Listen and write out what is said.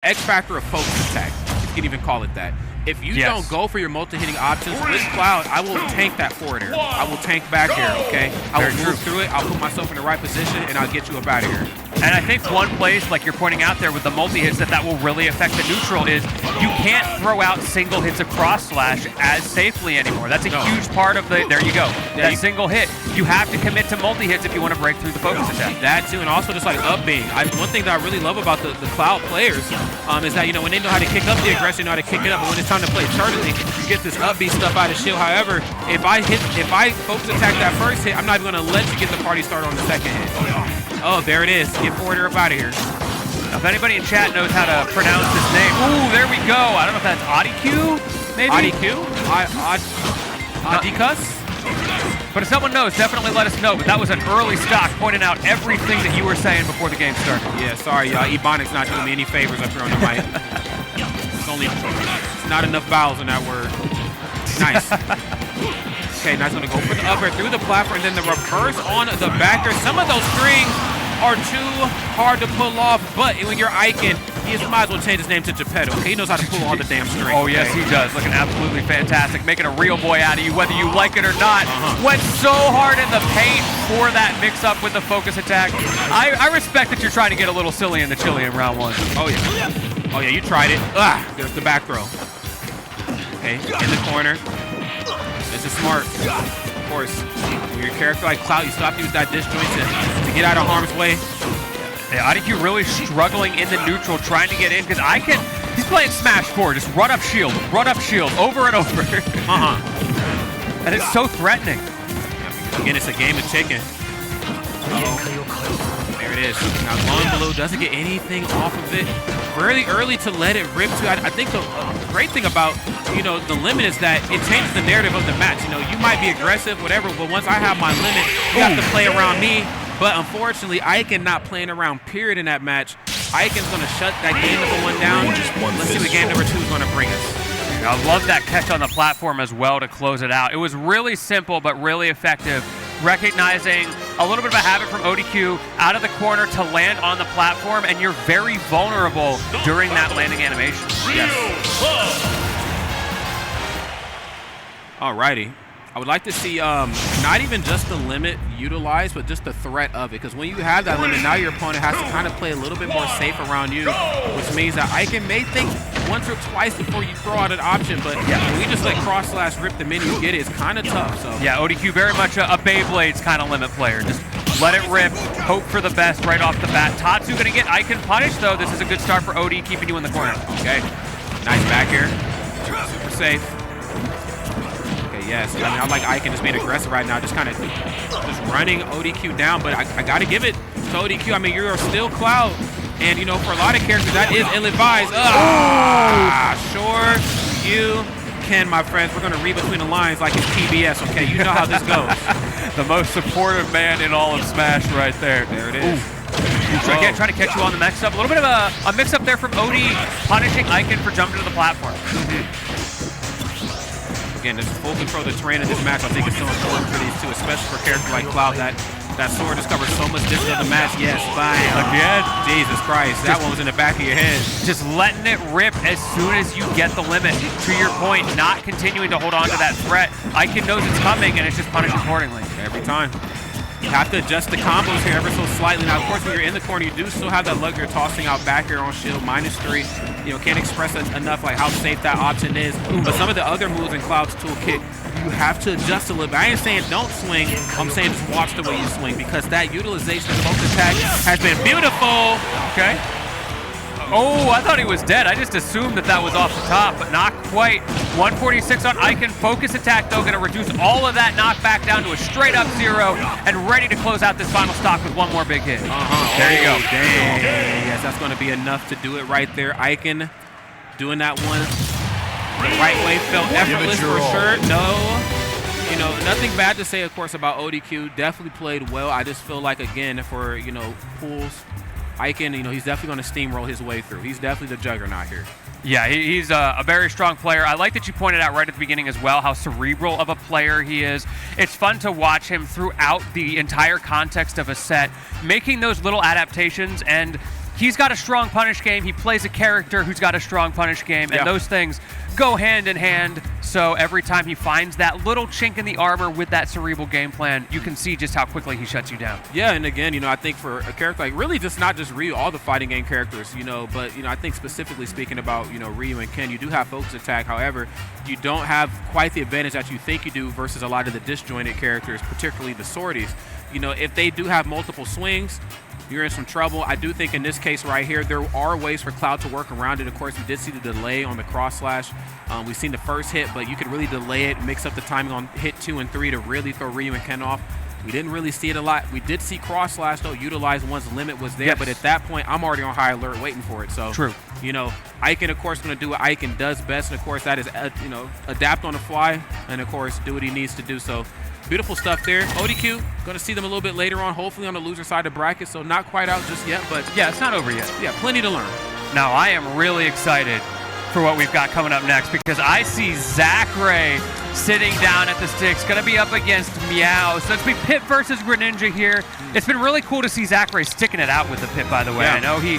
X factor of focus attack. You can even call it that. If you don't go for your multi-hitting options with Cloud, I will tank that forward air. I will tank back here, okay? I will move through it, I'll put myself in the right position, and I'll get you up out of here. And I think one place, like you're pointing out there with the multi-hits, that will really affect the neutral is you can't throw out single hits across slash as safely anymore. That's a huge part of the, there you go, that single hit. You have to commit to multi-hits if you want to break through the focus attack. That too, and also just like up-being. One thing that I really love about the Cloud players is that, you know, when they know how to kick up the aggression, they know how to kick it up, but when it's time to play turtley, you get this up-B stuff out of shield. However, if I focus attack that first hit, I'm not even going to let you get the party started on the second hit. Oh, there it is. Get forward or up out of here. Now, if anybody in chat knows how to pronounce this name, ooh, there we go. I don't know if that's Oddiqux, maybe? Oddiqux? Oddiqux? But if someone knows, definitely let us know. But that was an early stock pointing out everything that you were saying before the game started. Yeah, sorry, y'all. Ebonics not doing me any favors up here on the mic. It's not enough vowels in that word. Nice. Okay, now it's going to go for the up air through the platform, and then the reverse on the backer. Some of those strings are too hard to pull off, but when you're Ikan, he might as well change his name to Geppetto. Okay, he knows how to pull all the damn strings. Oh, yes, he does. Looking absolutely fantastic. Making a real boy out of you, whether you like it or not. Went so hard in the paint for that mix-up with the focus attack. I respect that you're trying to get a little silly in the chili in round one. Oh, yeah. Oh, yeah, you tried it. There's the back throw. Okay, in the corner. This is smart. Of course, when your character like Cloud, you still have to use that disjoint to get out of harm's way. Yeah, Oddiqux really struggling in the neutral, trying to get in, because he's playing Smash 4, just run up shield, over and over. And it's so threatening. Again, it's a game of chicken. There it is. Now, Long Blue doesn't get anything off of it. Really early to let it rip too. I think the great thing about, you know, the limit is that it changes the narrative of the match. You know, you might be aggressive, whatever, but once I have my limit, you have to play around me. But unfortunately, Ikan not playing around, period, in that match. Ikan's going to shut that game number 1 down. Let's see what game number 2 is going to bring us. I love that catch on the platform as well to close it out. It was really simple, but really effective. Recognizing a little bit of a habit from Oddiqux out of the corner to land on the platform, and you're very vulnerable during that landing animation. Yes. Alrighty. I would like to see not even just the limit utilized, but just the threat of it. Because when you have that limit, now your opponent has to kind of play a little bit more safe around you, which means that Ikan may think once or twice before you throw out an option. But when we just let cross slash rip the menu get it, it's kind of tough. So yeah, Oddiqux very much a Beyblades kind of limit player. Just let it rip, hope for the best right off the bat. Tatsu going to get Ikan punished, though. This is a good start for Odie, keeping you in the corner. Okay, nice back here. Super safe. Yes, I mean, I like Ikan just being aggressive right now, just kind of just running Oddiqux down, but I got to give it to Oddiqux. I mean, you're still Cloud, and, you know, for a lot of characters, that is ill-advised. Sure you can, my friends. We're going to read between the lines like it's PBS, okay? You know how this goes. The most supportive man in all of Smash right there. There it is. Again, trying to catch you on the mix-up. A little bit of a mix-up there from Odie, punishing Ikan for jumping to the platform. Again, this full control of the terrain in this match, I think, is so important for these two, especially for a character like Cloud. That sword just covers so much distance of the match. Yes, bam. Again. Jesus Christ, that one was in the back of your head. Just letting it rip as soon as you get the limit. To your point, not continuing to hold on to that threat. Ikan knows it's coming, and it's just punished accordingly. Every time. You have to adjust the combos here ever so slightly. Now, of course, when you're in the corner, you do still have that luxury of tossing out back here on shield, -3. You know, can't express enough like how safe that option is. But some of the other moves in Cloud's toolkit, you have to adjust a little bit. I ain't saying don't swing. I'm saying just watch the way you swing, because that utilization of focus attack has been beautiful. Okay. Oh, I thought he was dead. I just assumed that was off the top, but not quite. 146 on Ikan. Focus attack, though, going to reduce all of that knockback down to a straight-up 0, and ready to close out this final stock with one more big hit. There you go. Dang. Yes, that's going to be enough to do it right there. Ikan doing that one the right way. Felt effortless for sure. No. You know, nothing bad to say, of course, about Oddiqux. Definitely played well. I just feel like, again, for, you know, pools, Ikan, you know, he's definitely going to steamroll his way through. He's definitely the juggernaut here. Yeah, he's a very strong player. I like that you pointed out right at the beginning as well how cerebral of a player he is. It's fun to watch him throughout the entire context of a set, making those little adaptations, and he's got a strong punish game. He plays a character who's got a strong punish game, and those things go hand in hand. So every time he finds that little chink in the armor with that cerebral game plan, you can see just how quickly he shuts you down. Yeah, and again, I think for a character like really just not just Ryu, all the fighting game characters, but I think specifically speaking about Ryu and Ken, you do have focus attack. However, you don't have quite the advantage that you think you do versus a lot of the disjointed characters, particularly the swordies. If they do have multiple swings, you're in some trouble. I do think in this case right here, there are ways for Cloud to work around it. Of course, we did see the delay on the cross slash. We've seen the first hit, but you could really delay it, mix up the timing on hit 2 and 3 to really throw Ryu and Ken off. We didn't really see it a lot. We did see cross slash though utilize once the limit was there, but at that point, I'm already on high alert waiting for it. So true. Ikan, of course, going to do what Ikan does best, and of course that is adapt on the fly, and of course do what he needs to do. So beautiful stuff there. Oddiqux, going to see them a little bit later on, hopefully on the loser side of the bracket, so not quite out just yet, but yeah, it's not over yet. Yeah, plenty to learn. Now I am really excited for what we've got coming up next, because I see Zachary sitting down at the sticks, going to be up against Meow. So it's be Pit versus Greninja here. It's been really cool to see Zachary sticking it out with the Pit, by the way. Yeah. I know he